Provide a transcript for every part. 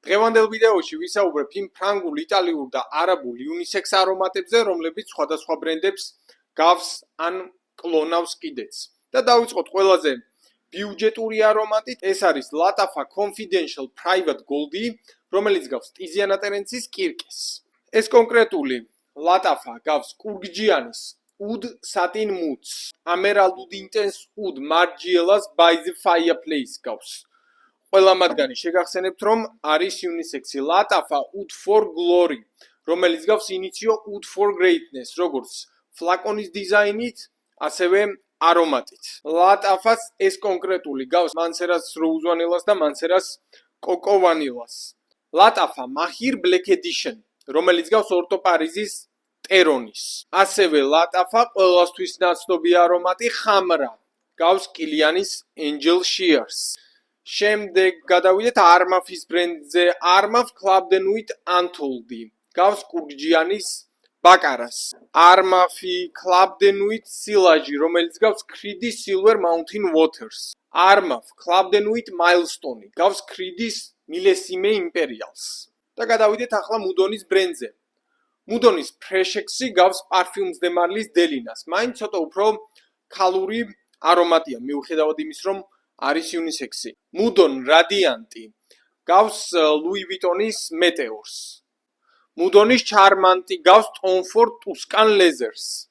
დღევანდელ ვიდეოში ვისაუბრებ იმ ფრანგულ, იტალიურ და არაბულ unisex არომატებზე, რომლებიც სხვადასხვა ბრენდებს გავს ან კლონავს კიდეც. და დავიწყოთ ყველაზე ბიუჯეტური არომატით, ეს არის Lattafa Confidential Private Gold-ი, რომელიც გავს ტიზიანა ტერენცის კირკეს. ეს კონკრეტული Lattafa გავს კურგჯიანის Oud Satin Mousse, Emerald Oud Intense Oud Margielas by the Fireplace გავს. ყველა მათგანი შეგახსენებთ, რომ არის unisex-ი Lattafa Oud for Glory, რომელიც გავს Initio Oud for Greatness, როგორც ფლაკონის დიზაინით, ასევე არომატით. Lattafa-ს ეს კონკრეტული გავს Manceras Rose Vanillas და Manceras Coco Vanillas. Lattafa Mahir Black Edition, რომელიც გავს Orto Paris-ის ტერონის. ასევე Lattafa ყველასთვის ნაცნობი არომატი Khamra, გავს Kilianis Angel Shears. შემდეგ გადავიდეთ Armaf-ის ბრენდზე, Armaf Club de Nuit Untold-ი, გავს კურგჯიანის ბაკარას. Armaf-ი Club de Nuit Silage, რომელიც გავს Creedy Silver Mountain Waters. Armaf Club de Nuit Milestone, გავს Creedy Millesime Imperials. და გადავიდეთ ახლა Mudon-ის ბრენდზე. Mudon-ის Fresh-ი გავს Parfums de Marly's Delinas. მაინც ცოტა უფრო ქალური არომატია, მიუხედავად იმის, რომ არის unisex-ი. Mudon Radiant-ი გავს Louis Vuitton-ის Meteors. Mudon-ის Charmant-ი გავს Tom Ford Tuscan Leathers.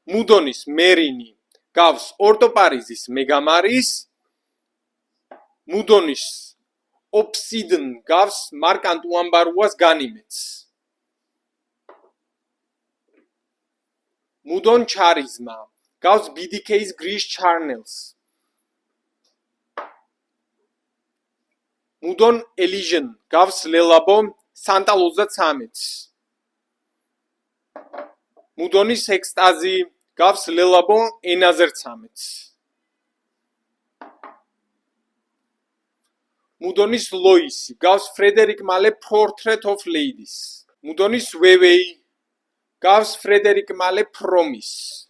Mudon-ის Merini გავს Orto Paris-ის Megamaris. Mudon-ის Obsidian გავს Marc Antoine Barrois Ganimeds. Mudon Charisma გავს BDK-ის Gris Charnels. Mudon Elysian გავს Lelabo Santa 33-ს. Mudon-ის Ecstasy გავს Lelabo Enazir 13-ს. Mudon-ის Loisi გავს Frederic Malle Portrait of Ladies. Mudon-ის Wewei გავს Frederic Malle Promise.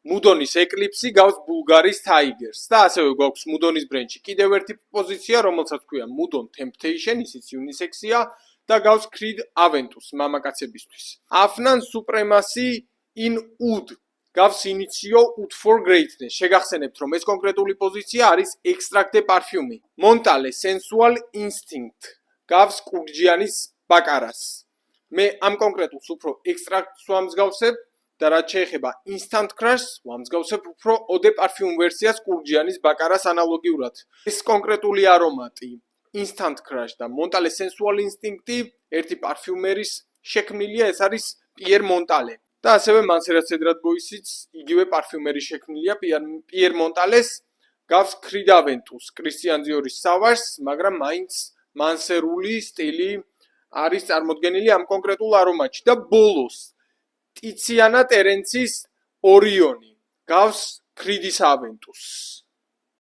Mudon-ის Eclipse გავს Bulgaris Tigers და ასევე გვაქვს Mudon-ის ბრენდში კიდევ ერთი პოზიცია, რომელსაც ქვია Mudon Temptation, ისიც unisex-ია და გავს Creed Aventus მამაკაცებისთვის. Afnan Supremacy in Oud გავს Initio Oud for Greatness. შეგახსენებთ, რომ ეს კონკრეტული პოზიცია არის Extract de Parfum. Montale Sensual Instinct გავს კურგჯიანის ბაკარას. მე ამ კონკრეტულს უფრო Extract-ს ვამსგავსებ და რაც შეეხება Instant Crush-ს, ვამსგავსებ უფრო Eau de Parfum ვერსიას კურგჯიანის ბაკარას ანალოგიურად. ეს კონკრეტული არომატი, Instant Crush და Montale Sensual Instinct-ი ერთი პარფიუმერის შექმნილია, ეს არის Pierre Montale. და ასევე Mancera Cedrat Boys-იც იგივე პარფიუმერის შექმნილია Pierre Montale-ს, გავს Creed Aventus, Christian Dior-ის Sauvage-ს, მაგრამ მაინც მანსერული სტილი არის წარმოდგენილი ამ კონკრეტულ არომატში და ბოლოს ტიციანა ტერენცის ორიონი გავს Creed-ის Aventus.